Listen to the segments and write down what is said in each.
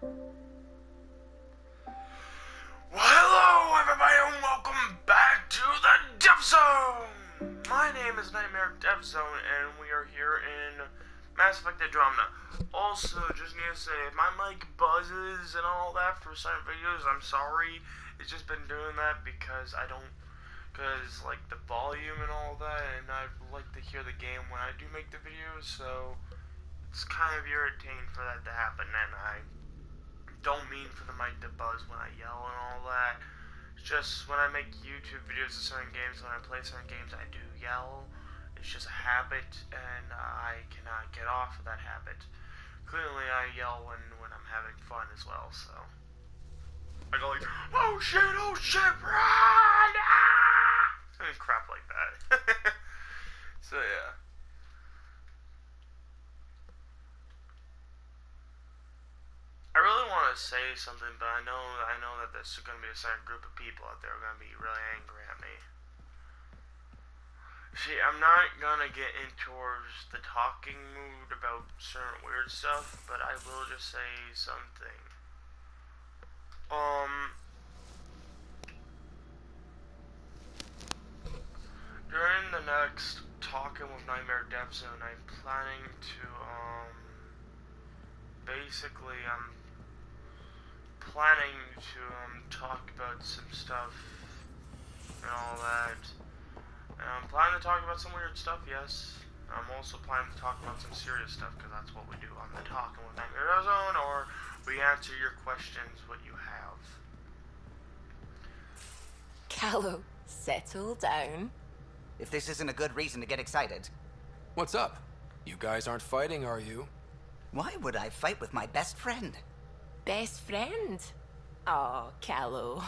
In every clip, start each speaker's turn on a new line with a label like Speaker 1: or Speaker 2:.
Speaker 1: Well, hello everybody and welcome back to the Dev Zone! My name is Nightmare Dev Zone and we are here in Mass Effect Andromeda. Also, just need to say, if my mic buzzes and all that for certain videos, I'm sorry. It's just been doing that because like the volume and all that, and I like to hear the game when I do make the videos, so it's kind of irritating for that to happen, and I don't mean for the mic to buzz when I yell and all that. It's just when I make YouTube videos of certain games, when I play certain games, I do yell. It's just a habit, and I cannot get off of that habit. Clearly, I yell when I'm having fun as well, so. I go like, oh shit, run! Ah! And crap like that. So, yeah. I really want to say something, but I know that there's going to be a certain group of people out there who are going to be really angry at me. See, I'm not going to get in towards the talking mood about certain weird stuff, but I will just say something. During the next Talking with Nightmare Dev Zone, I'm planning to, basically, I'm planning to talk about some stuff and all that. And I'm planning to talk about some weird stuff, yes. I'm also planning to talk about some serious stuff, because that's what we do on the Talking with Nightmare Zone, or we answer your questions, what you have.
Speaker 2: Callow, settle down.
Speaker 3: If this isn't a good reason to get excited.
Speaker 4: What's up? You guys aren't fighting, are you?
Speaker 3: Why would I fight with my best friend?
Speaker 2: Best friend? Oh, Callow.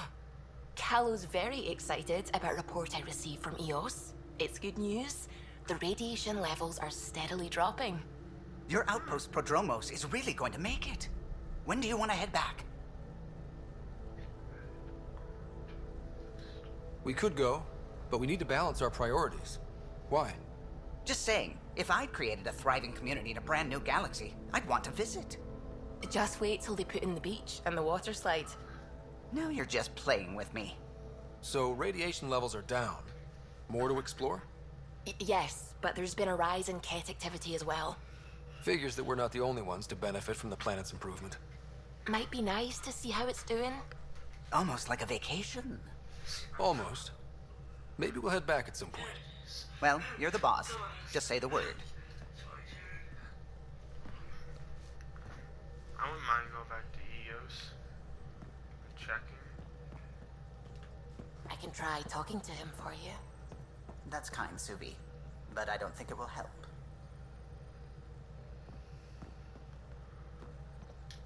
Speaker 2: Callow's very excited about a report I received from EOS. It's good news. The radiation levels are steadily dropping.
Speaker 3: Your outpost Prodromos is really going to make it. When do you want to head back?
Speaker 4: We could go, but we need to balance our priorities. Why?
Speaker 3: Just saying, if I'd created a thriving community in a brand new galaxy, I'd want to visit.
Speaker 2: Just wait till they put in the beach and the water slide.
Speaker 3: Now you're just playing with me.
Speaker 4: So radiation levels are down. More to explore?
Speaker 2: Yes, but there's been a rise in Ket activity as well.
Speaker 4: Figures that we're not the only ones to benefit from the planet's improvement.
Speaker 2: Might be nice to see how it's doing.
Speaker 3: Almost like a vacation.
Speaker 4: Almost. Maybe we'll head back at some point.
Speaker 3: Well, you're the boss. Just say the word.
Speaker 1: I wouldn't mind going back to EOS and checking.
Speaker 2: I can try talking to him for you.
Speaker 3: That's kind, Subi. But I don't think it will help.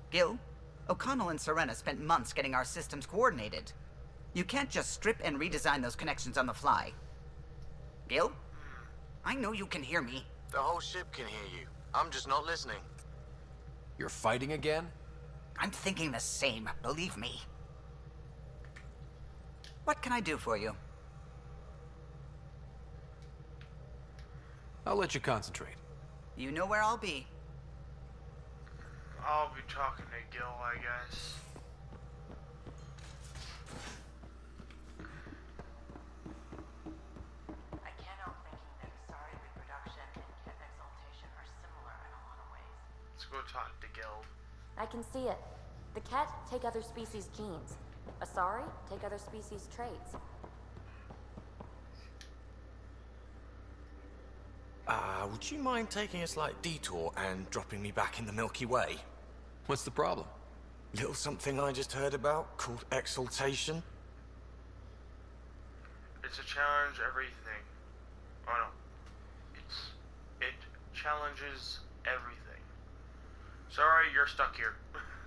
Speaker 3: Gil, O'Connell and Serena spent months getting our systems coordinated. You can't just strip and redesign those connections on the fly. Gil? I know you can hear me.
Speaker 5: The whole ship can hear you. I'm just not listening.
Speaker 4: You're fighting again?
Speaker 3: I'm thinking the same, believe me. What can I do for you?
Speaker 4: I'll let you concentrate.
Speaker 3: You know where I'll be.
Speaker 1: I'll be talking to Gil, I guess.
Speaker 2: I can't help thinking that Asari reproduction and Ket exaltation are similar in a lot of ways.
Speaker 1: Let's go talk to Gil.
Speaker 6: I can see it. The Ket take other species' genes. Asari take other species' traits.
Speaker 5: Would you mind taking a slight detour and dropping me back in the Milky Way?
Speaker 4: What's the problem?
Speaker 5: Little something I just heard about called exaltation.
Speaker 1: It's a challenge everything. Oh no. It challenges everything. Sorry, you're stuck here.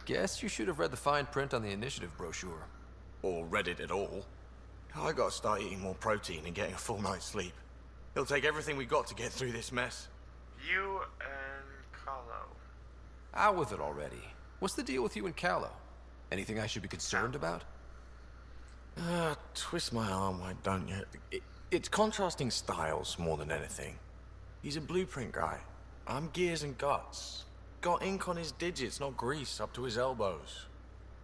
Speaker 4: Guess you should have read the fine print on the initiative brochure.
Speaker 5: Or read it at all. I gotta start eating more protein and getting a full night's sleep. It'll take everything we got to get through this mess.
Speaker 1: You and Kahlo.
Speaker 4: Out with it already. What's the deal with you and Callow? Anything I should be concerned about?
Speaker 5: Twist my arm, why don't you? It's contrasting styles more than anything. He's a blueprint guy. I'm gears and guts. got ink on his digits, not grease up to his elbows.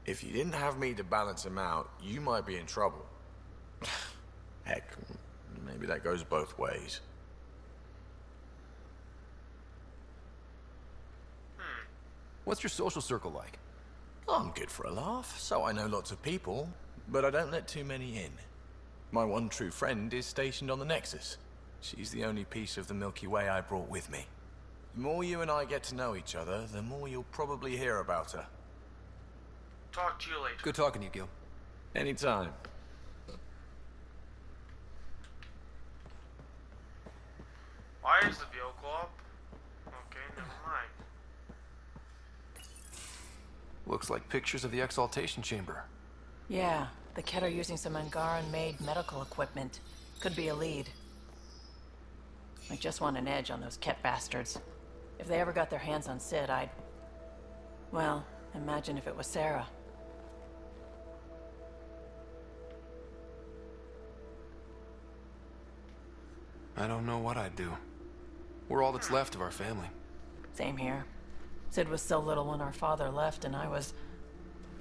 Speaker 5: If you didn't have me to balance him out, you might be in trouble. Heck, maybe that goes both ways.
Speaker 4: What's your social circle like?
Speaker 5: I'm good for a laugh, so I know lots of people, but I don't let too many in. My one true friend is stationed on the Nexus. She's the only piece of the Milky Way I brought with me. The more you and I get to know each other, the more you'll probably hear about her.
Speaker 1: Talk to you later.
Speaker 4: Good talking to you, Gil.
Speaker 5: Anytime.
Speaker 1: Why is the vehicle up? Okay, never mind.
Speaker 4: Looks like pictures of the exaltation chamber.
Speaker 7: Yeah, the Ket are using some Angaran-made medical equipment. Could be a lead. I just want an edge on those Ket bastards. If they ever got their hands on Sid, I'd... Well, imagine if it was Sarah.
Speaker 4: I don't know what I'd do. We're all that's left of our family.
Speaker 7: Same here. Sid was so little when our father left, and I was...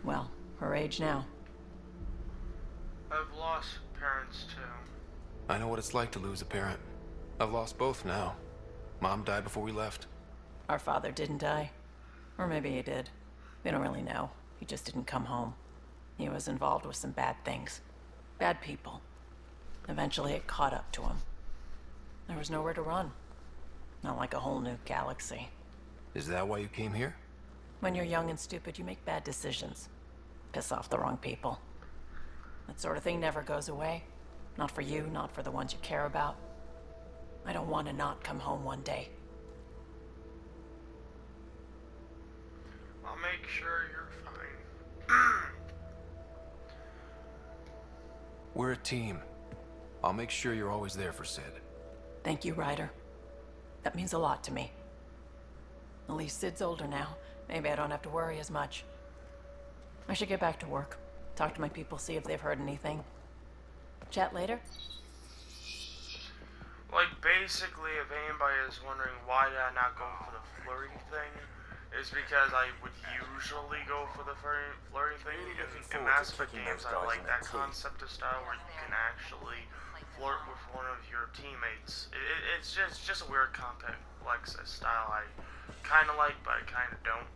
Speaker 7: well, her age now.
Speaker 1: I've lost parents too.
Speaker 4: I know what it's like to lose a parent. I've lost both now. Mom died before we left.
Speaker 7: Our father didn't die. Or maybe he did. We don't really know. He just didn't come home. He was involved with some bad things. Bad people. Eventually it caught up to him. There was nowhere to run. Not like a whole new galaxy.
Speaker 4: Is that why you came here?
Speaker 7: When you're young and stupid, you make bad decisions. Piss off the wrong people. That sort of thing never goes away. Not for you, not for the ones you care about. I don't want to not come home one day.
Speaker 1: I'll make sure you're fine.
Speaker 4: We're a team. I'll make sure you're always there for Sid.
Speaker 7: Thank you, Ryder. That means a lot to me. At least Sid's older now. Maybe I don't have to worry as much. I should get back to work. Talk to my people, see if they've heard anything. Chat later?
Speaker 1: Like, basically, if anybody is wondering why did I not go for the flirty thing, is because I would usually go for the flirty thing. In Mass Effect games, I like that concept of style where you can actually flirt with one of your teammates. It's just a weird complex style I kind of like, but I kind of don't.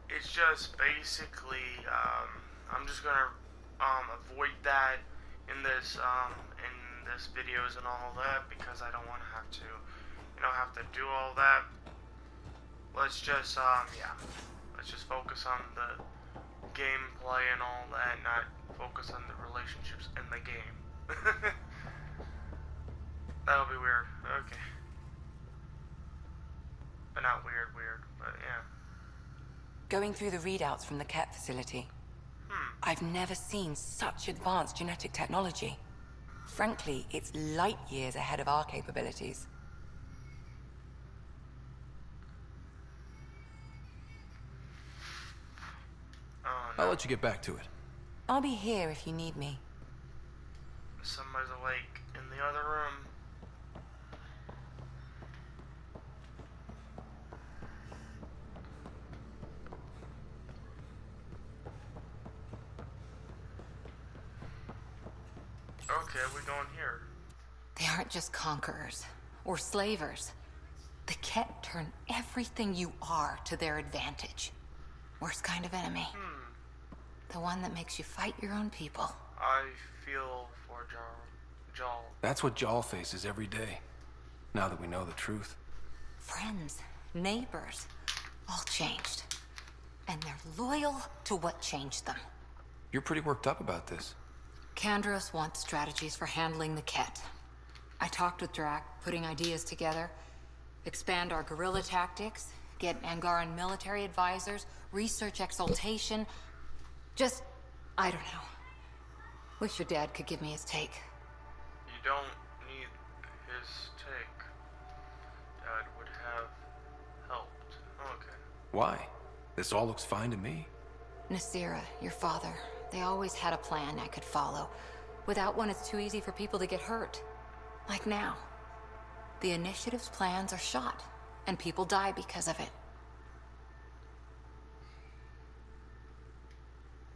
Speaker 1: It's just basically, I'm just gonna avoid that in this videos and all that because I don't want to have to do all that. Let's just let's just focus on the gameplay and all that, not focus on the relationships in the game. That'll be weird. Okay. But not weird, but yeah.
Speaker 2: Going through the readouts from the Ket facility. I've never seen such advanced genetic technology. Frankly, it's light years ahead of our capabilities.
Speaker 1: Oh, no.
Speaker 4: I'll let you get back to it.
Speaker 2: I'll be here if you need me.
Speaker 1: Somebody's awake in the other room. Okay, we're going here.
Speaker 2: They aren't just conquerors or slavers. The Ket turn everything you are to their advantage. Worst kind of enemy. The one that makes you fight your own people.
Speaker 1: I feel for Jal.
Speaker 4: That's what Jal faces every day. Now that we know the truth.
Speaker 2: Friends, neighbors, all changed. And they're loyal to what changed them.
Speaker 4: You're pretty worked up about this.
Speaker 2: Kandros wants strategies for handling the Ket. I talked with Drac, putting ideas together. Expand our guerrilla tactics, get Angaran military advisors, research exaltation. Just, I don't know. Wish your dad could give me his take.
Speaker 1: You don't need his take. Dad would have helped. Okay.
Speaker 4: Why? This all looks fine to me.
Speaker 2: Nasira, your father, they always had a plan I could follow. Without one, it's too easy for people to get hurt. Like now. The Initiative's plans are shot. and people die because of it.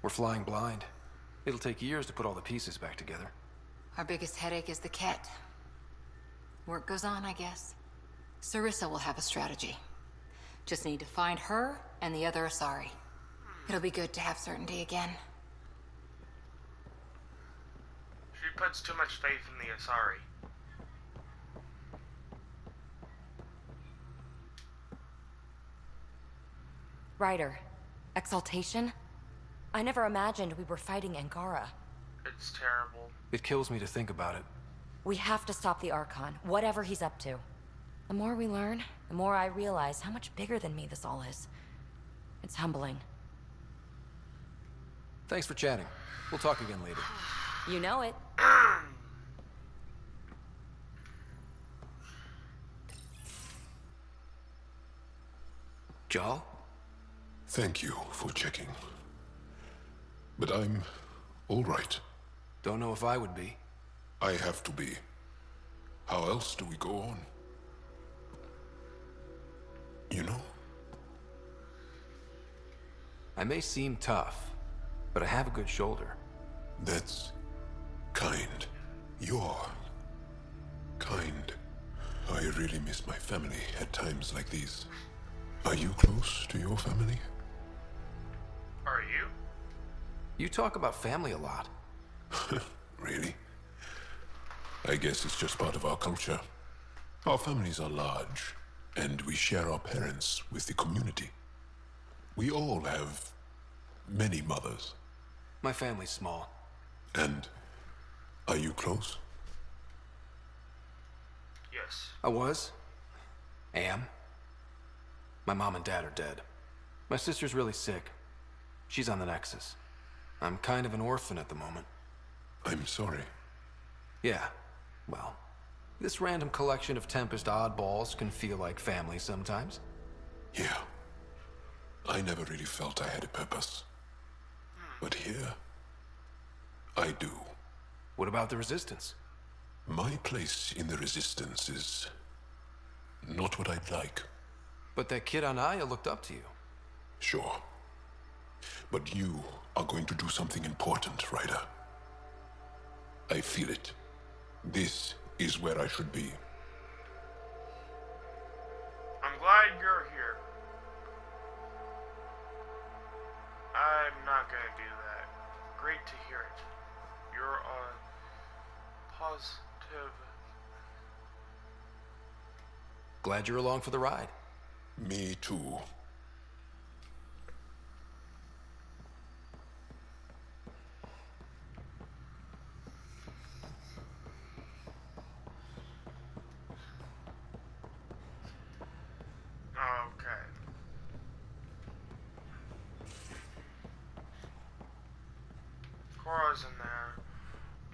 Speaker 4: We're flying blind. It'll take years to put all the pieces back together.
Speaker 2: Our biggest headache is the Ket. Work goes on, I guess. Sarissa will have a strategy. Just need to find her and the other Asari. It'll be good to have certainty again.
Speaker 1: She puts too much faith in the Asari.
Speaker 6: Ryder, Exaltation? I never imagined we were fighting Angara.
Speaker 1: It's terrible.
Speaker 4: It kills me to think about it.
Speaker 6: We have to stop the Archon, whatever he's up to. The more we learn, the more I realize how much bigger than me this all is. It's humbling.
Speaker 4: Thanks for chatting. We'll talk again later.
Speaker 6: You know it.
Speaker 4: Jal?
Speaker 8: Thank you for checking. But I'm all right.
Speaker 4: Don't know if I would be.
Speaker 8: I have to be. How else do we go on? You know?
Speaker 4: I may seem tough, but I have a good shoulder.
Speaker 8: That's kind. You're kind. I really miss my family at times like these. Are you close to your family?
Speaker 1: Are you?
Speaker 4: You talk about family a lot.
Speaker 8: Really? I guess it's just part of our culture. Our families are large, and we share our parents with the community. We all have many mothers.
Speaker 4: My family's small.
Speaker 8: And are you close?
Speaker 1: Yes.
Speaker 4: I was. Am. My mom and dad are dead. My sister's really sick. She's on the Nexus. I'm kind of an orphan at the moment.
Speaker 8: I'm sorry.
Speaker 4: Yeah, well, this random collection of Tempest oddballs can feel like family sometimes.
Speaker 8: Yeah. I never really felt I had a purpose. But here, I do.
Speaker 4: What about the Resistance?
Speaker 8: My place in the Resistance is not what I'd like.
Speaker 4: But that kid on Aya looked up to you.
Speaker 8: Sure. But you are going to do something important, Ryder. I feel it. This is where I should be.
Speaker 1: I'm glad you're here. I'm not gonna do that. Great to hear it. You're positive.
Speaker 4: Glad you're along for the ride.
Speaker 8: Me too.
Speaker 1: Okay. Cora's in there.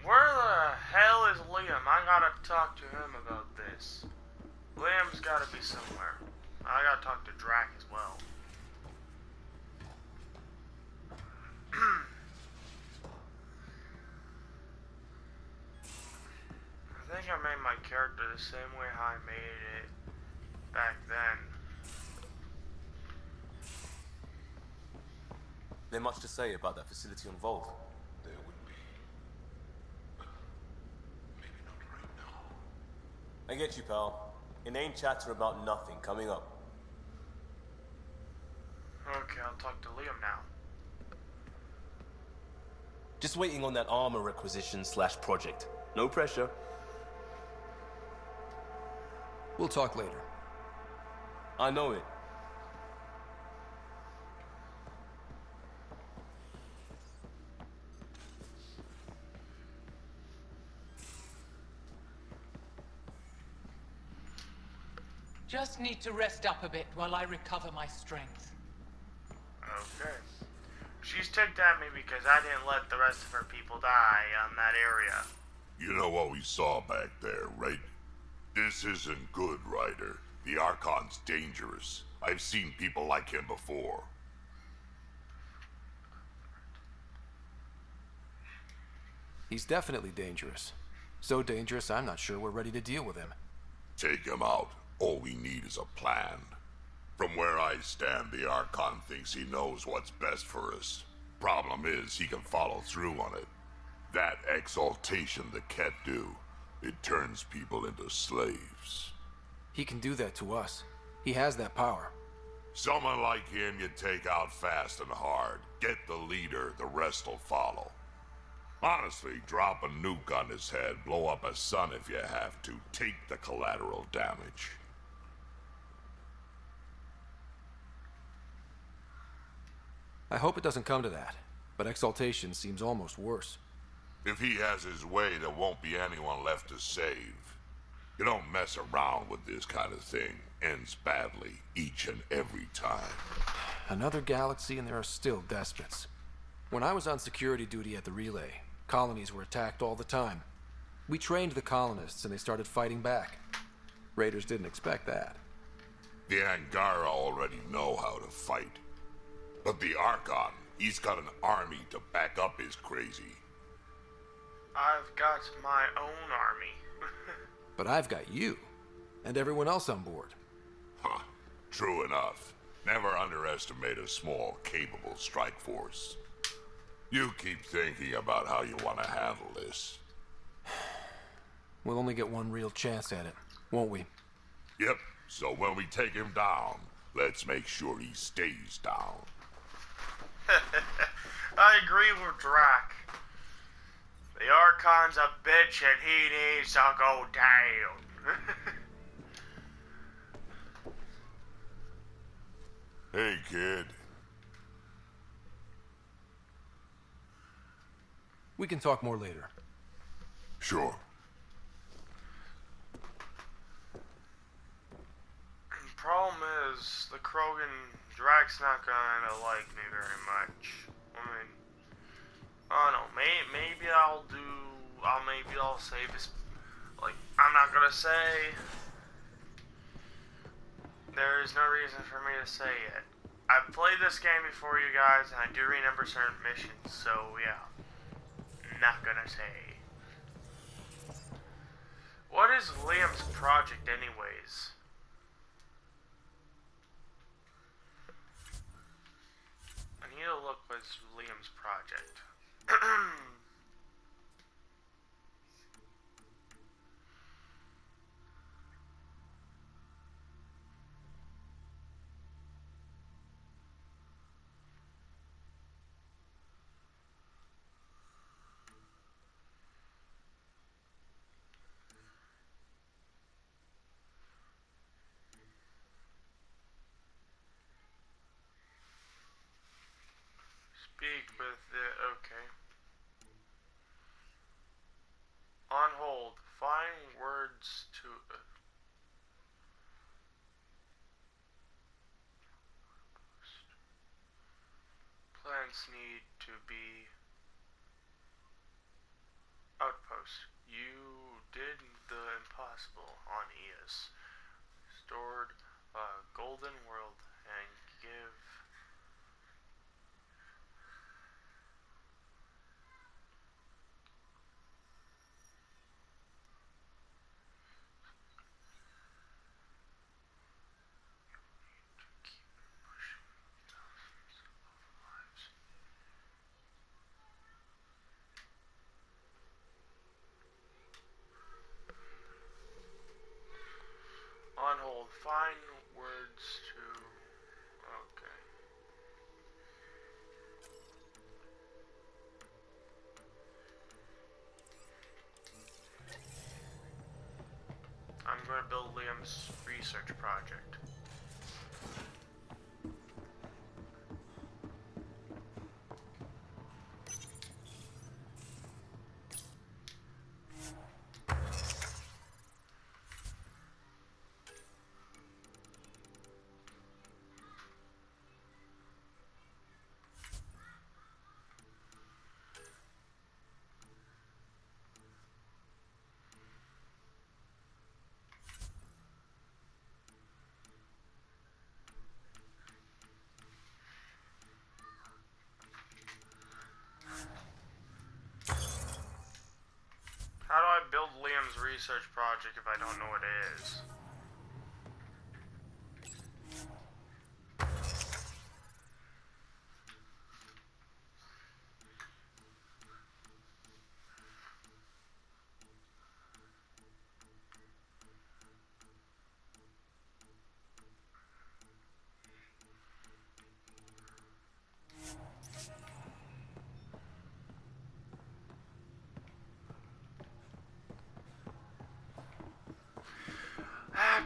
Speaker 1: Where the hell is Liam? I gotta talk to him about this. Liam's gotta be somewhere. I gotta talk to Drac as well. I think I made my character the same way how I made it back then.
Speaker 9: There much to say about that facility on Vault?
Speaker 8: There would be. But maybe not right now.
Speaker 9: I get you, pal. Inane chatter about nothing coming up.
Speaker 1: Okay, I'll talk to Liam now.
Speaker 9: Just waiting on that armor requisition / project. No pressure.
Speaker 4: We'll talk later.
Speaker 9: I know it.
Speaker 10: Just need to rest up a bit while I recover my strength.
Speaker 1: Okay. She's ticked at me because I didn't let the rest of her people die on that area.
Speaker 11: You know what we saw back there, right? This isn't good, Ryder. The Archon's dangerous. I've seen people like him before.
Speaker 4: He's definitely dangerous. So dangerous, I'm not sure we're ready to deal with him.
Speaker 11: Take him out. All we need is a plan. From where I stand, the Archon thinks he knows what's best for us. Problem is, he can follow through on it. That exaltation the Ket do, it turns people into slaves.
Speaker 4: He can do that to us. He has that power.
Speaker 11: Someone like him you take out fast and hard. Get the leader, the rest will follow. Honestly, drop a nuke on his head, blow up a sun if you have to. Take the collateral damage.
Speaker 4: I hope it doesn't come to that, but exaltation seems almost worse.
Speaker 11: If he has his way, there won't be anyone left to save. You don't mess around with this kind of thing. Ends badly, each and every time.
Speaker 4: Another galaxy and there are still despots. When I was on security duty at the relay, colonies were attacked all the time. We trained the colonists and they started fighting back. Raiders didn't expect that.
Speaker 11: The Angara already know how to fight. But the Archon, he's got an army to back up his crazy.
Speaker 1: I've got my own army.
Speaker 4: But I've got you, and everyone else on board.
Speaker 11: Huh, true enough. Never underestimate a small, capable strike force. You keep thinking about how you want to handle this.
Speaker 4: We'll only get one real chance at it, won't we?
Speaker 11: Yep, so when we take him down, let's make sure he stays down.
Speaker 1: I agree with Drac. The Archon's a bitch and he needs to go down.
Speaker 11: Hey, kid.
Speaker 4: We can talk more later.
Speaker 11: Sure.
Speaker 1: The problem is, the Krogan Drac's not gonna like me very much. I mean, I don't know, maybe I'll say this, like, I'm not gonna say, there is no reason for me to say it. I've played this game before, you guys, and I do remember certain missions, so yeah, not gonna say. What is Liam's project anyways? I need to look what's Liam's project. Speak with the... okay. On hold. Find words to... Plants need to be... Outpost. You did the impossible on Eos. Stored a golden world and give... On hold. Find words to... okay. I'm going to build Liam's research project. How do I build Liam's research project if I don't know what it is?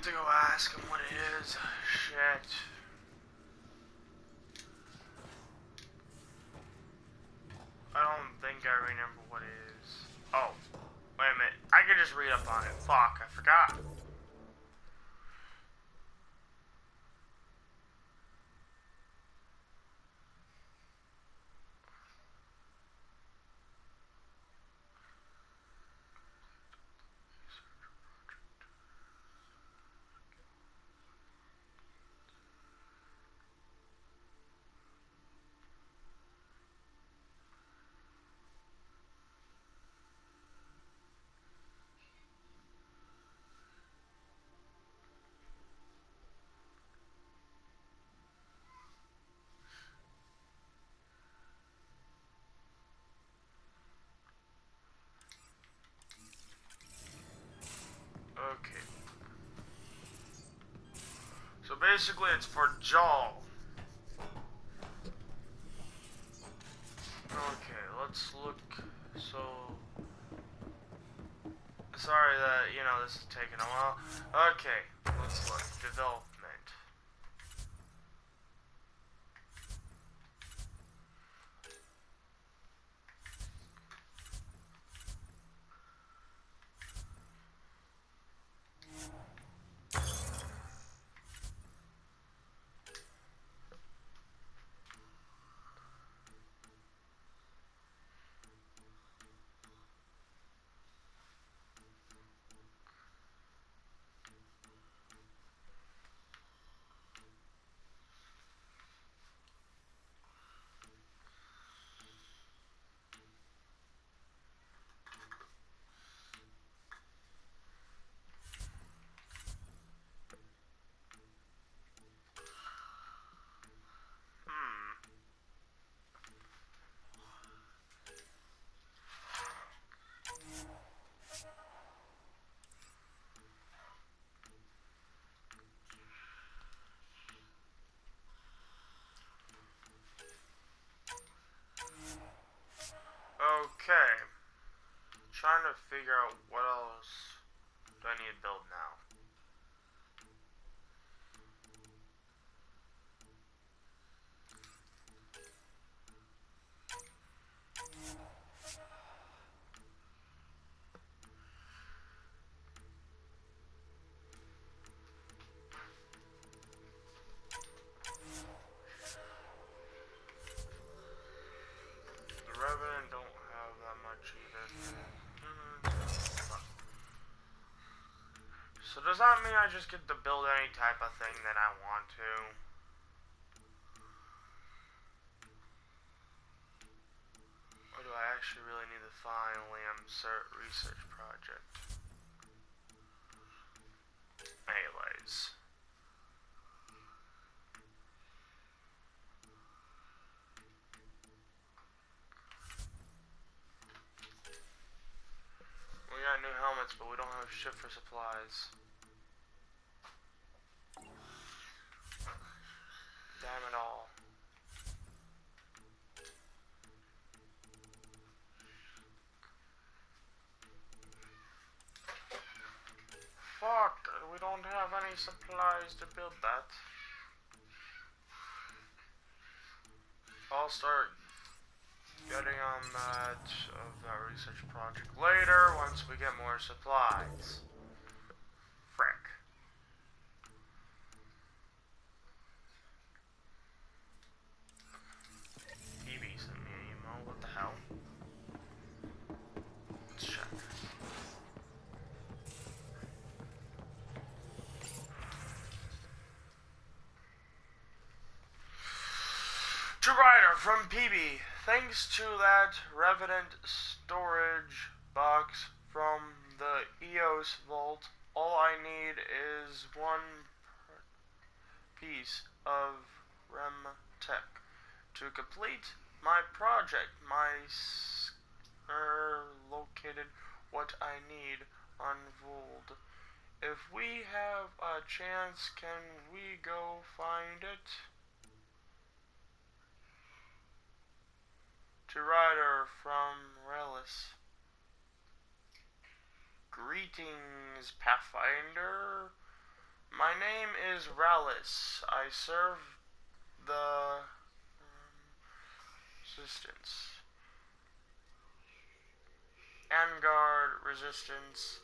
Speaker 1: to go ask him what it is. Shit. I don't think I remember what it is. Oh, wait a minute. I can just read up on it. Fuck, I forgot. Okay. So basically it's for Joel. Okay, let's look. So sorry that, you know, this is taking a while. Okay, let's look. Development. Okay. Trying to figure out what else do I need to build now. The Revenant don't have that much either. So does that mean I just get to build any type of thing that I want to? Or do I actually really need to find Liam's research project? Anyways. We got new helmets, but we don't have shit for supplies. Damn it all. Fuck, we don't have any supplies to build that. I'll start getting on that research project later once we get more supplies. Frick. PB sent me an email. What the hell? Let's check. To Ryder from PB. Thanks to that Revenant storage box from the EOS vault, all I need is one piece of REM tech to complete my project. My located what I need on Vold. If we have a chance, can we go find it? To Ryder from Relis. Greetings, Pathfinder. My name is Rallis. I serve the Resistance. Vanguard Resistance.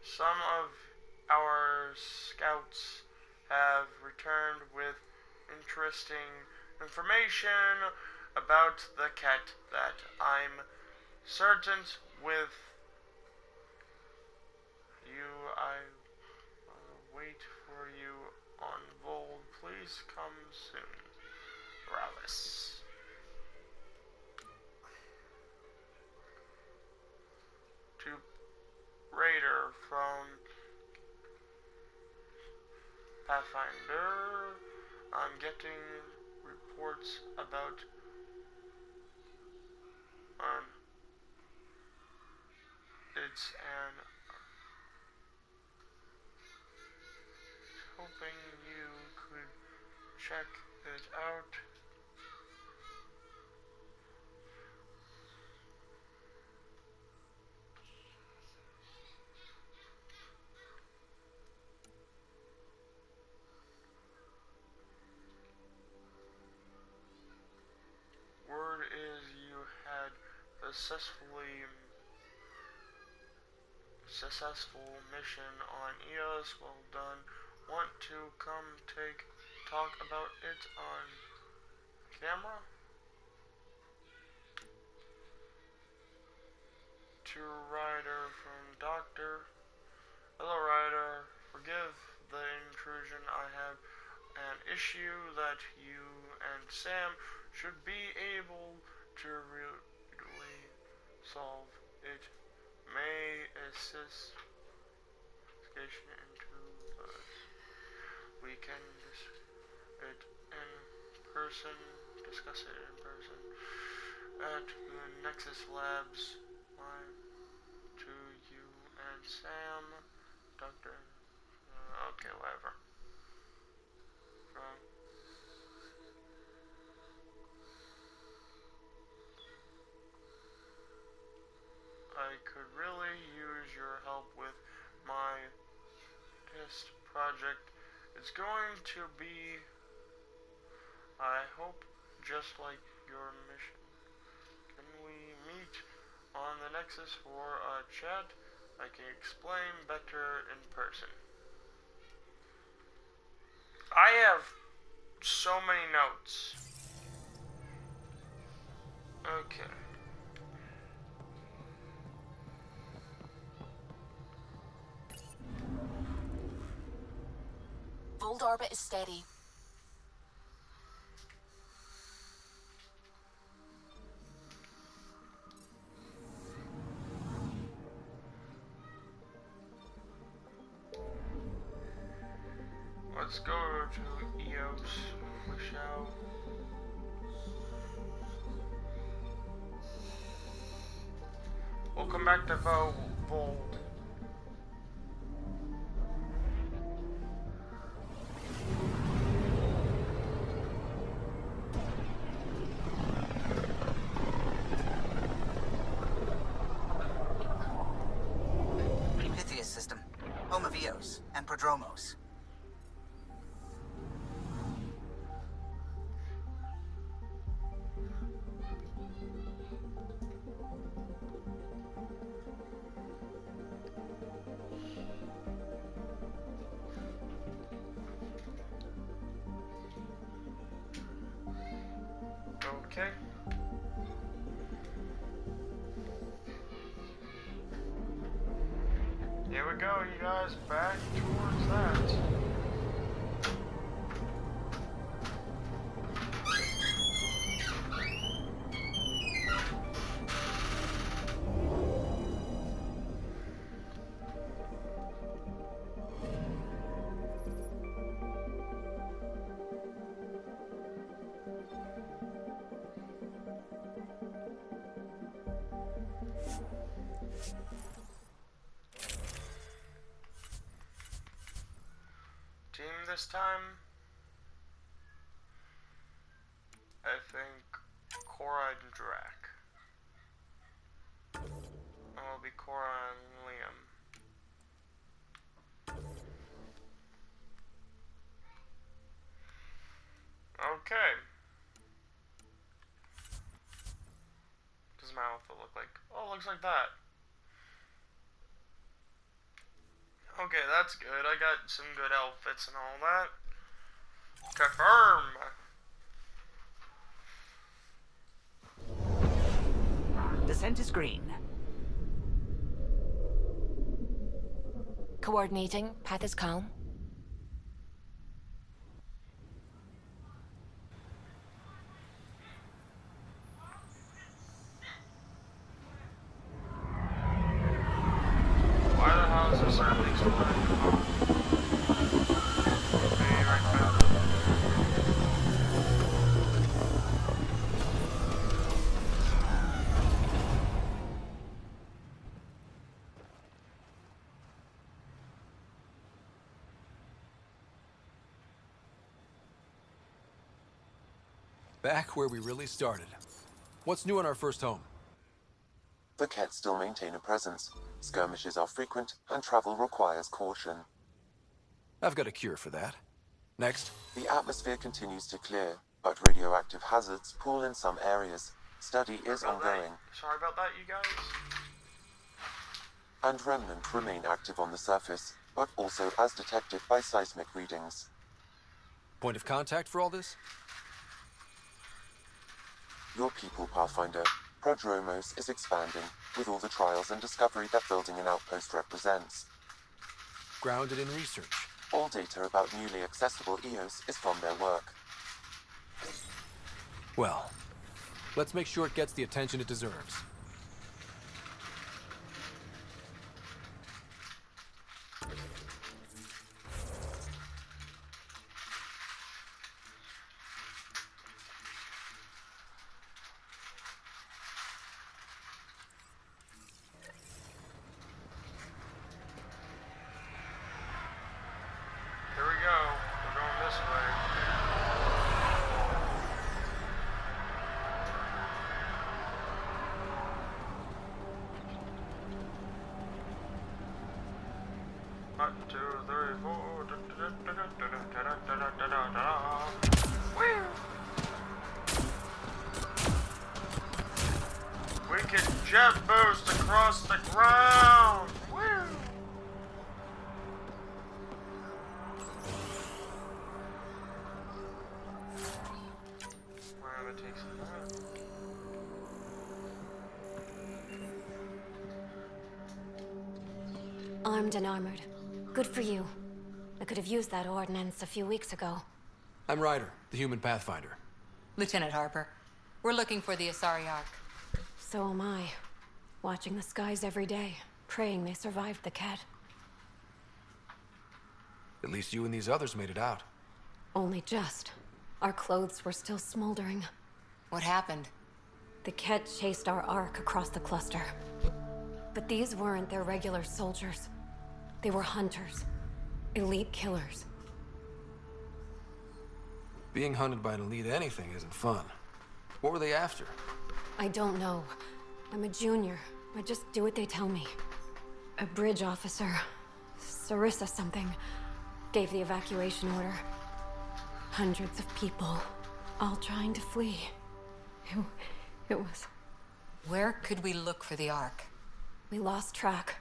Speaker 1: Some of our scouts have returned with interesting information about the cat that I'm certain with you. I will wait for you on Vold. Please come soon. Rallis. To Raider from Pathfinder. I'm getting reports about it's an hoping you could check it out. Word is you had successful mission on EOS. Well done. Want to come talk about it on camera? To Ryder from Doctor. Hello Ryder. Forgive the intrusion. I have an issue that you and Sam should be able to really solve. It may assist into us. We can discuss it in person at the Nexus Labs. To you and Sam, Doctor. Okay, whatever. I could really use your help with my test project. It's going to be, I hope, just like your mission. Can we meet on the Nexus for a chat? I can explain better in person. I have so many notes. Okay.
Speaker 2: Vold orbit is steady.
Speaker 1: Let's go to EOS. We shall. We'll come back to Vold.
Speaker 3: Pythias system, home of Eos and Prodromos.
Speaker 1: Okay. Here we go, you guys, back towards that. Team this time, I think Cora and Drac. It'll be Cora and Liam. Okay. Does my outfit look like? Oh, it looks like that. Okay, that's good. I got some good outfits and all that. Confirm.
Speaker 3: Descent is green.
Speaker 2: Coordinating. Path is calm.
Speaker 1: Why the hell is there certain so many?
Speaker 4: Back where we really started. What's new on our first home?
Speaker 12: The Kett still maintain a presence. Skirmishes are frequent, and travel requires caution.
Speaker 4: I've got a cure for that. Next.
Speaker 12: The atmosphere continues to clear, but radioactive hazards pool in some areas. Study is ongoing.
Speaker 1: Sorry about that, you guys.
Speaker 12: And remnant remain active on the surface, but also as detected by seismic readings.
Speaker 4: Point of contact for all this?
Speaker 12: Your people, Pathfinder. Prodromos is expanding, with all the trials and discovery that building an outpost represents.
Speaker 4: Grounded in research.
Speaker 12: All data about newly accessible EOS is from their work.
Speaker 4: Well, let's make sure it gets the attention it deserves.
Speaker 1: Here we go. We're going this way. One, two, three, four. Woo! We can jet boost across the ground. Woo! Wow, it takes a lot.
Speaker 13: Armed and armored. Good for you. I could have used that ordnance a few weeks ago.
Speaker 4: I'm Ryder, the human pathfinder.
Speaker 6: Lieutenant Harper, we're looking for the Asari Ark.
Speaker 13: So am I. Watching the skies every day, praying they survived the Kett.
Speaker 4: At least you and these others made it out.
Speaker 13: Only just. Our clothes were still smoldering.
Speaker 6: What happened?
Speaker 13: The Kett chased our Ark across the cluster. But these weren't their regular soldiers. They were hunters. Elite killers.
Speaker 4: Being hunted by an elite anything isn't fun. What were they after?
Speaker 13: I don't know. I'm a junior. I just do what they tell me. A bridge officer, Sarissa something, gave the evacuation order. Hundreds of people, all trying to flee. It was...
Speaker 6: Where could we look for the Ark?
Speaker 13: We lost track.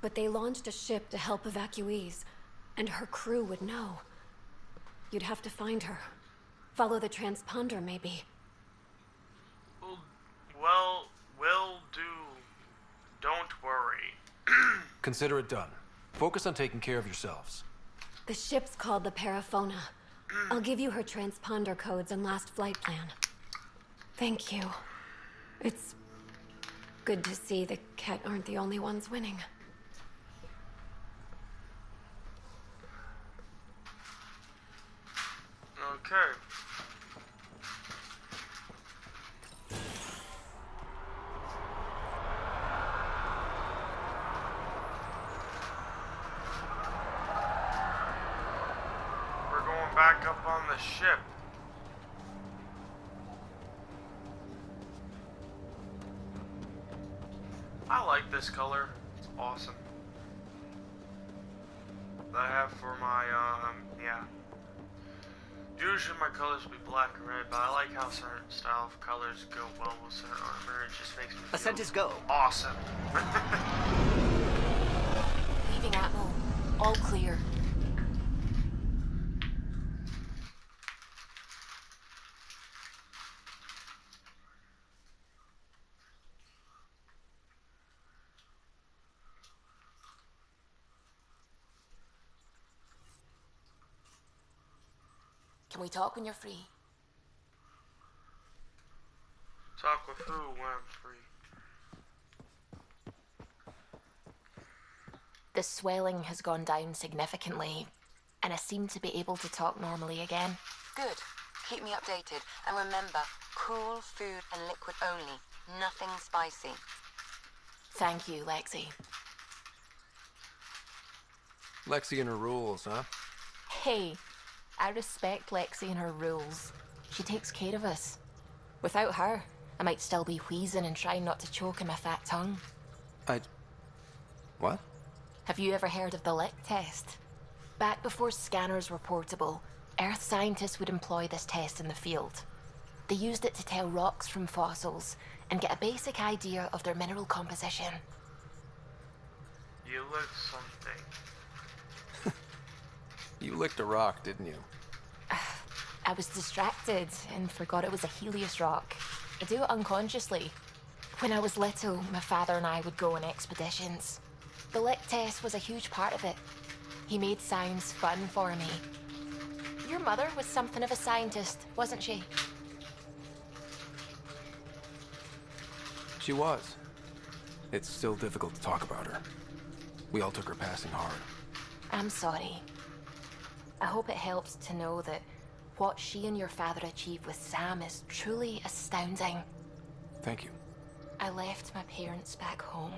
Speaker 13: But they launched a ship to help evacuees, and her crew would know. You'd have to find her. Follow the transponder, maybe.
Speaker 1: Well, will do. Don't worry.
Speaker 4: Consider it done. Focus on taking care of yourselves.
Speaker 13: The ship's called the Paraphona. I'll give you her transponder codes and last flight plan. Thank you. It's good to see the Kett aren't the only ones winning.
Speaker 1: Okay. We're going back up on the ship. I like this color. It's awesome. That I have for my, yeah. Usually my colors would be black and red, but I like how certain style of colors go well with certain armor. It just makes me feel
Speaker 3: Ascent is go.
Speaker 1: awesome.
Speaker 2: Leaving Atmo. All clear. Can we talk when you're free?
Speaker 1: Talk with who when I'm free?
Speaker 2: The swelling has gone down significantly, and I seem to be able to talk normally again.
Speaker 6: Good. Keep me updated. And remember, cool food and liquid only. Nothing spicy.
Speaker 2: Thank you, Lexi.
Speaker 4: Lexi and her rules, huh?
Speaker 2: Hey, I respect Lexi and her rules. She takes care of us. Without her, I might still be wheezing and trying not to choke in my fat tongue.
Speaker 4: What?
Speaker 2: Have you ever heard of the lick test? Back before scanners were portable, Earth scientists would employ this test in the field. They used it to tell rocks from fossils and get a basic idea of their mineral composition.
Speaker 1: You look something.
Speaker 4: You licked a rock, didn't you?
Speaker 2: I was distracted and forgot it was a Helios rock. I do it unconsciously. When I was little, my father and I would go on expeditions. The lick test was a huge part of it. He made science fun for me. Your mother was something of a scientist, wasn't she?
Speaker 4: She was. It's still difficult to talk about her. We all took her passing hard.
Speaker 2: I'm sorry. I hope it helps to know that what she and your father achieved with Sam is truly astounding.
Speaker 4: Thank you.
Speaker 2: I left my parents back home.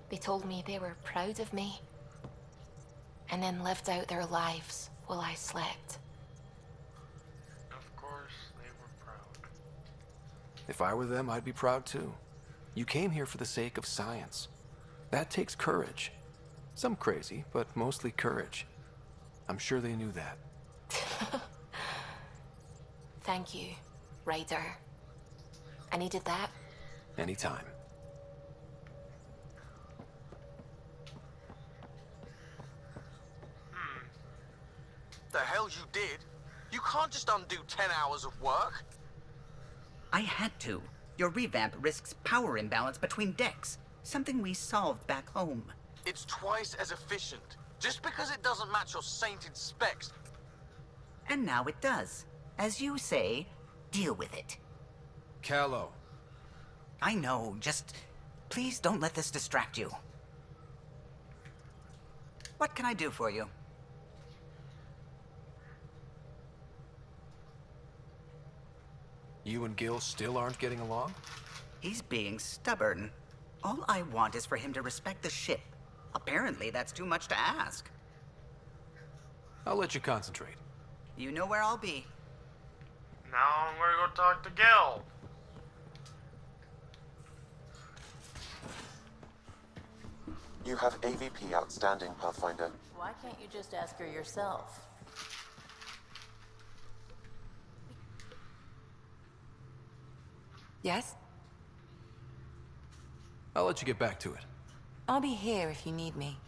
Speaker 2: They told me they were proud of me, and then lived out their lives while I slept.
Speaker 1: Of course, they were proud.
Speaker 4: If I were them, I'd be proud too. You came here for the sake of science. That takes courage. Some crazy, but mostly courage. I'm sure they knew that.
Speaker 2: Thank you, Ryder. I needed that.
Speaker 4: Anytime.
Speaker 14: The hell you did? You can't just undo 10 hours of work.
Speaker 3: I had to. Your revamp risks power imbalance between decks. Something we solved back home.
Speaker 14: It's twice as efficient. Just because it doesn't match your sainted specs.
Speaker 3: And now it does. As you say, deal with it.
Speaker 4: Callow.
Speaker 3: I know, just please don't let this distract you. What can I do for you?
Speaker 4: You and Gil still aren't getting along?
Speaker 3: He's being stubborn. All I want is for him to respect the ship. Apparently, that's too much to ask.
Speaker 4: I'll let you concentrate.
Speaker 3: You know where I'll be.
Speaker 1: Now I'm gonna go talk to Gil.
Speaker 12: You have AVP outstanding, Pathfinder.
Speaker 7: Why can't you just ask her yourself?
Speaker 6: Yes?
Speaker 4: I'll let you get back to it.
Speaker 6: I'll be here if you need me.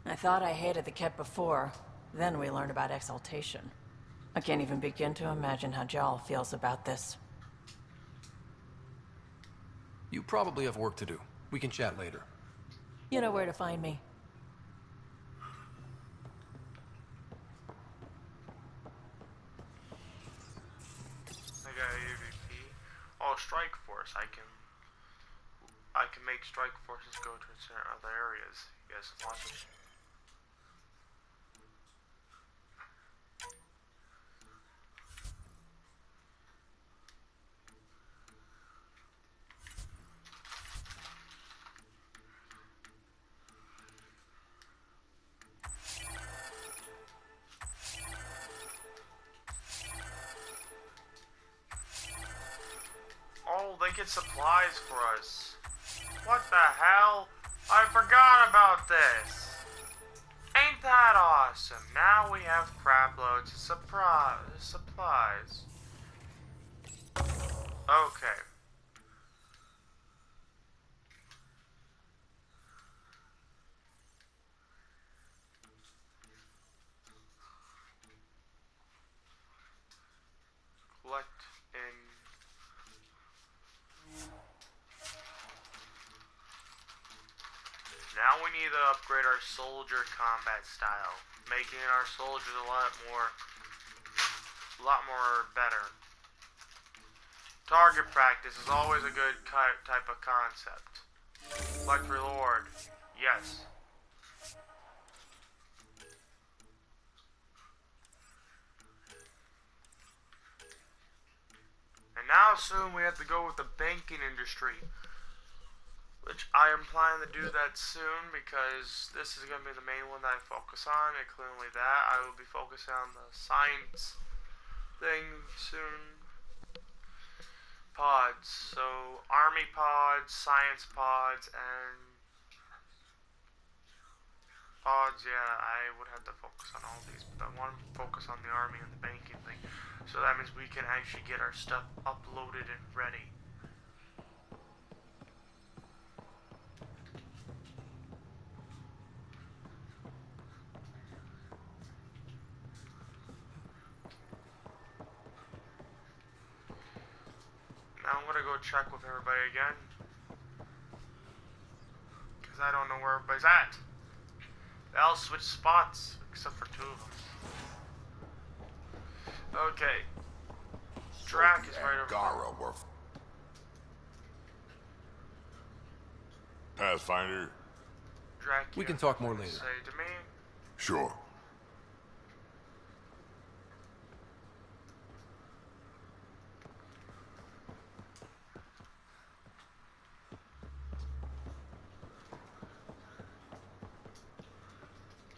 Speaker 7: I thought I hated the Ket before. Then we learned about exaltation. I can't even begin to imagine how Jal feels about this.
Speaker 4: You probably have work to do. We can chat later.
Speaker 7: You know where to find me.
Speaker 1: I got AVP. Oh, Strike Force. I can make Strike Forces go to certain other areas. You guys can watch it. Oh, they get supplies for us. What the hell? I forgot about this. Ain't that awesome? Now we have crap loads of supplies. Okay. Collect in. Now we need to upgrade our soldier combat style, making our soldiers a lot more better. Target practice is always a good type of concept. Collect reward, yes. And now soon we have to go with the banking industry, which I am planning to do that soon because this is going to be the main one that I focus on, and clearly that I will be focusing on the science thing soon. Pods, so army pods, science pods, and pods, yeah, I would have to focus on all these, but I want to focus on the army and the banking thing, so that means we can actually get our stuff uploaded and ready. Now I'm gonna go check with everybody again, because I don't know where everybody's at. They all switched spots, except for two of them. Okay. Drac is right over there.
Speaker 11: Pathfinder?
Speaker 1: Drac,
Speaker 4: we can talk more later.
Speaker 1: Say to me.
Speaker 11: Sure.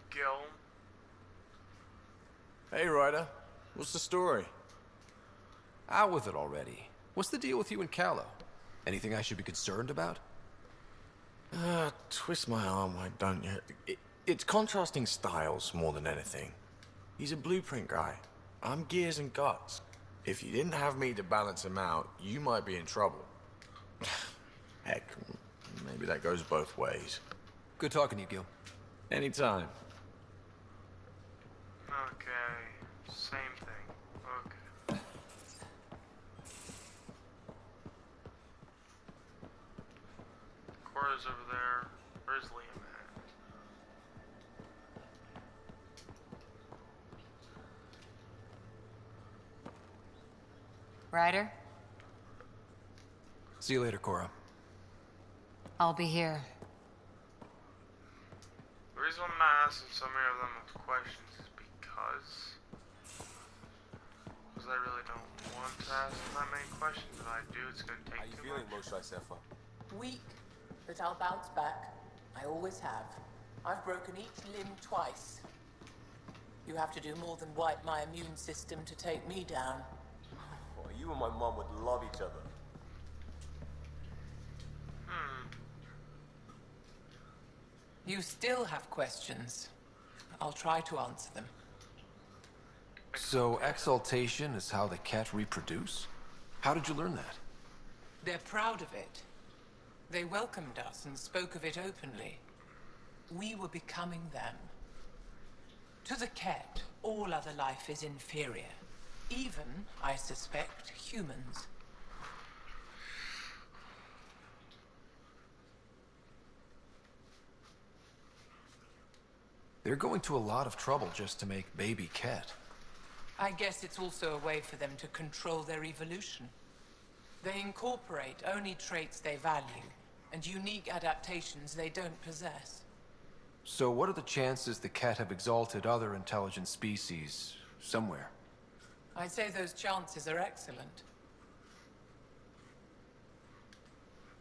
Speaker 1: Gil.
Speaker 5: Hey, Ryder. What's the story?
Speaker 4: Out with it already. What's the deal with you and Callow? Anything I should be concerned about?
Speaker 5: Twist my arm, why don't you? It's contrasting styles more than anything. He's a blueprint guy. I'm gears and guts. If you didn't have me to balance him out, you might be in trouble. Heck, maybe that goes both ways.
Speaker 4: Good talking to you, Gil.
Speaker 5: Anytime.
Speaker 1: Okay, same thing. Okay. Cora's over there. Where's Liam at?
Speaker 15: Ryder?
Speaker 4: See you later, Cora.
Speaker 15: I'll be here.
Speaker 1: The reason I'm not asking so many of them questions is because I really don't want to ask them that many questions. If I do, it's going to take too much.
Speaker 9: How you feeling, Moshe?
Speaker 10: Weak, but I'll bounce back. I always have. I've broken each limb twice. You have to do more than wipe my immune system to take me down.
Speaker 9: Well, you and my mom would love each other.
Speaker 10: You still have questions. I'll try to answer them.
Speaker 4: So, exaltation is how the cat reproduce? How did you learn that?
Speaker 10: They're proud of it. They welcomed us and spoke of it openly. We were becoming them. To the cat, all other life is inferior. Even, I suspect, humans.
Speaker 4: They're going to a lot of trouble just to make baby cat.
Speaker 10: I guess it's also a way for them to control their evolution. They incorporate only traits they value, and unique adaptations they don't possess.
Speaker 4: So what are the chances the cat have exalted other intelligent species somewhere?
Speaker 10: I'd say those chances are excellent.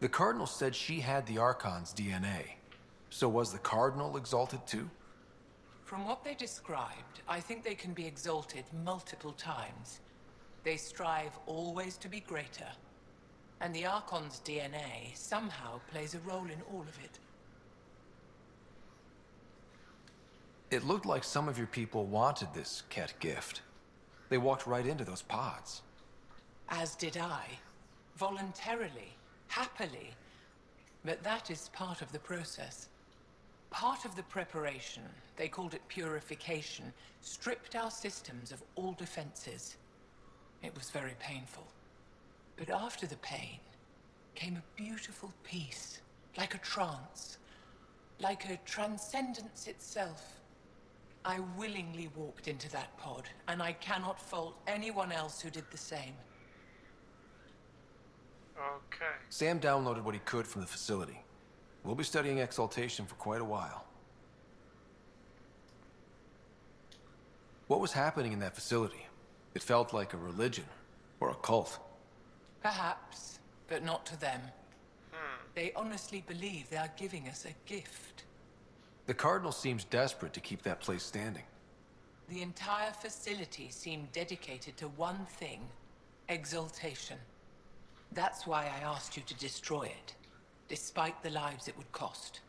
Speaker 4: The Cardinal said she had the Archon's DNA. So was the Cardinal exalted too?
Speaker 10: From what they described, I think they can be exalted multiple times. They strive always to be greater. And the Archon's DNA somehow plays a role in all of it.
Speaker 4: It looked like some of your people wanted this Ket gift. They walked right into those pods.
Speaker 10: As did I. Voluntarily. Happily. But that is part of the process. Part of the preparation, they called it purification, stripped our systems of all defenses. It was very painful. But after the pain came a beautiful peace, like a trance, like a transcendence itself. I willingly walked into that pod, and I cannot fault anyone else who did the same.
Speaker 1: Okay.
Speaker 4: Sam downloaded what he could from the facility. We'll be studying exaltation for quite a while. What was happening in that facility? It felt like a religion or a cult.
Speaker 10: Perhaps, but not to them. They honestly believe they are giving us a gift.
Speaker 4: The Cardinal seems desperate to keep that place standing.
Speaker 10: The entire facility seemed dedicated to one thing, exaltation. That's why I asked you to destroy it, despite the lives it would cost.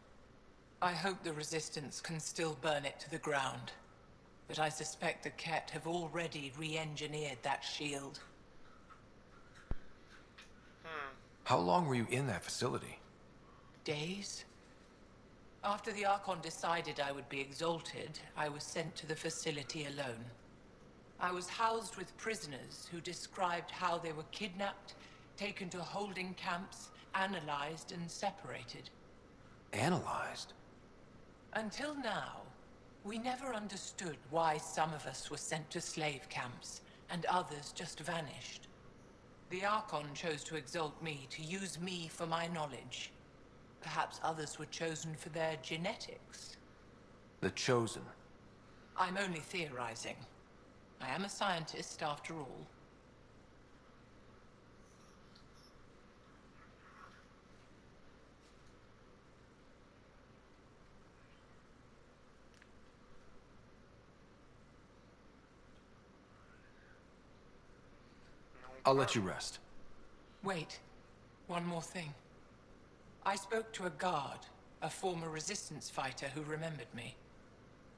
Speaker 10: I hope the Resistance can still burn it to the ground, but I suspect the Ket have already re-engineered that shield.
Speaker 4: How long were you in that facility?
Speaker 10: Days? After the Archon decided I would be exalted, I was sent to the facility alone. I was housed with prisoners who described how they were kidnapped, taken to holding camps, analyzed and separated.
Speaker 4: Analyzed?
Speaker 10: Until now, we never understood why some of us were sent to slave camps and others just vanished. The Archon chose to exalt me, to use me for my knowledge. Perhaps others were chosen for their genetics.
Speaker 4: The Chosen.
Speaker 10: I'm only theorizing. I am a scientist, after all.
Speaker 4: I'll let you rest.
Speaker 10: Wait, one more thing. I spoke to a guard, a former resistance fighter who remembered me.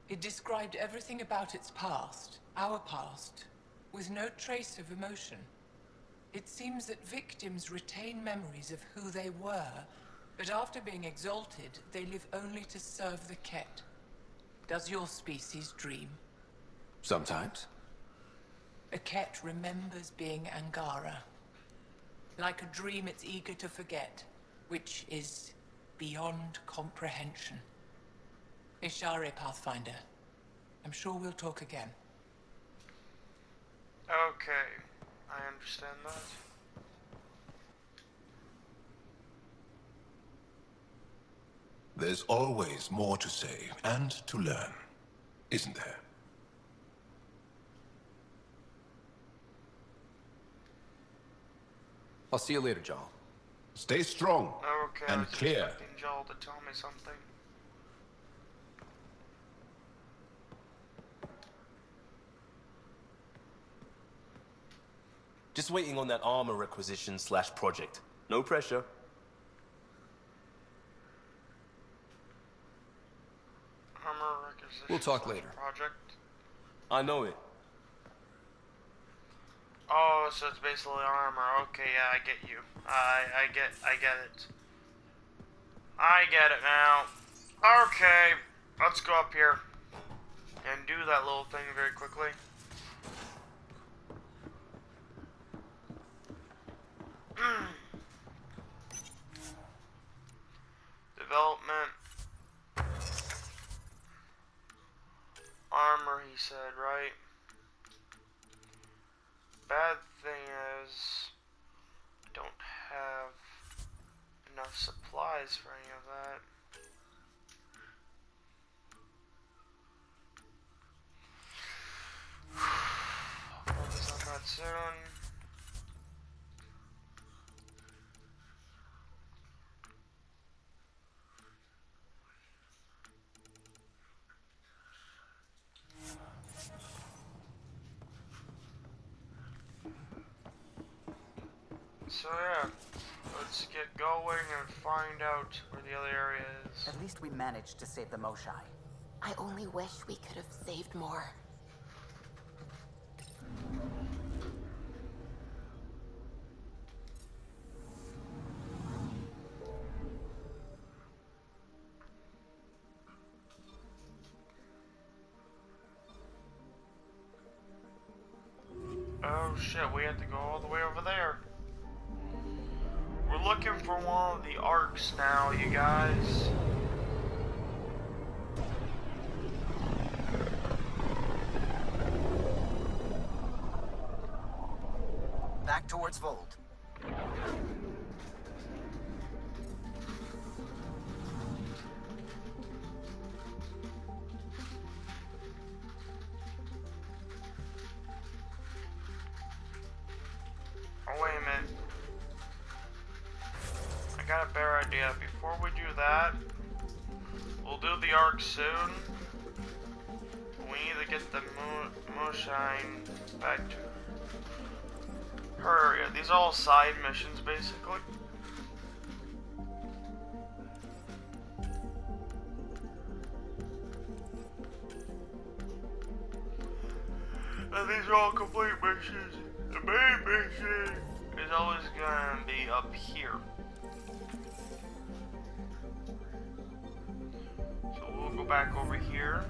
Speaker 10: It described everything about its past, our past, with no trace of emotion. It seems that victims retain memories of who they were, but after being exalted, they live only to serve the Ket. Does your species dream?
Speaker 4: Sometimes.
Speaker 10: A Ket remembers being Angara. Like a dream it's eager to forget, which is beyond comprehension. Ishare, Pathfinder. I'm sure we'll talk again.
Speaker 1: Okay, I understand that.
Speaker 8: There's always more to say and to learn, isn't there?
Speaker 4: I'll see you later, Joel.
Speaker 8: Stay strong
Speaker 1: Okay, I
Speaker 8: and
Speaker 1: was
Speaker 8: clear.
Speaker 1: expecting Joel to tell me something.
Speaker 9: Just waiting on that armor requisition / project. No pressure.
Speaker 1: Armor requisition
Speaker 4: We'll talk later.
Speaker 1: project.
Speaker 9: I know it.
Speaker 1: Oh, so it's basically armor. Okay, yeah, I get you. I get it. I get it now. Okay, let's go up here and do that little thing very quickly. Development. Armor, he said, right? Bad thing is, I don't have enough supplies for any of that. I'll focus on that soon. So yeah. let's get going and find out where the other area is.
Speaker 3: At least we managed to save the Moshai.
Speaker 2: I only wish we could have saved more.
Speaker 1: Oh shit, we have to go all the way over there. We're looking for one of the arcs now, you guys.
Speaker 3: Back towards Vold.
Speaker 1: Oh, wait a minute. I got a better idea. Before we do that, we'll do the arc soon. We need to get the Moshine back to her area. These are all side missions, basically. And these are all complete missions. The main mission is always gonna be up here. So we'll go back over here.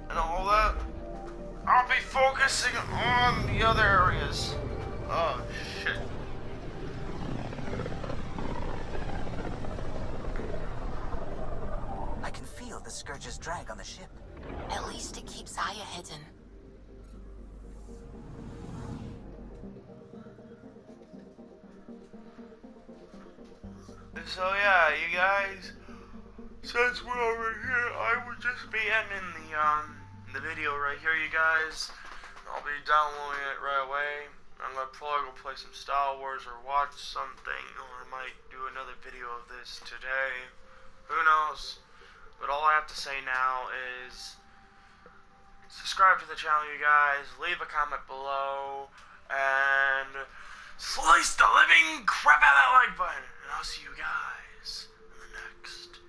Speaker 1: And all that, I'll be focusing on the other areas. Oh, shit.
Speaker 3: I can feel the Scourge's drag on the ship.
Speaker 2: At least it keeps Aya hidden.
Speaker 1: So yeah, you guys, since we're over here, I would just be ending the video right here, you guys. I'll be downloading it right away. I'm gonna probably go play some Star Wars or watch something, or I might do another video of this today. Who knows? But all I have to say now is subscribe to the channel, you guys. Leave a comment below and slice the living crap out of that like button. And I'll see you guys in the next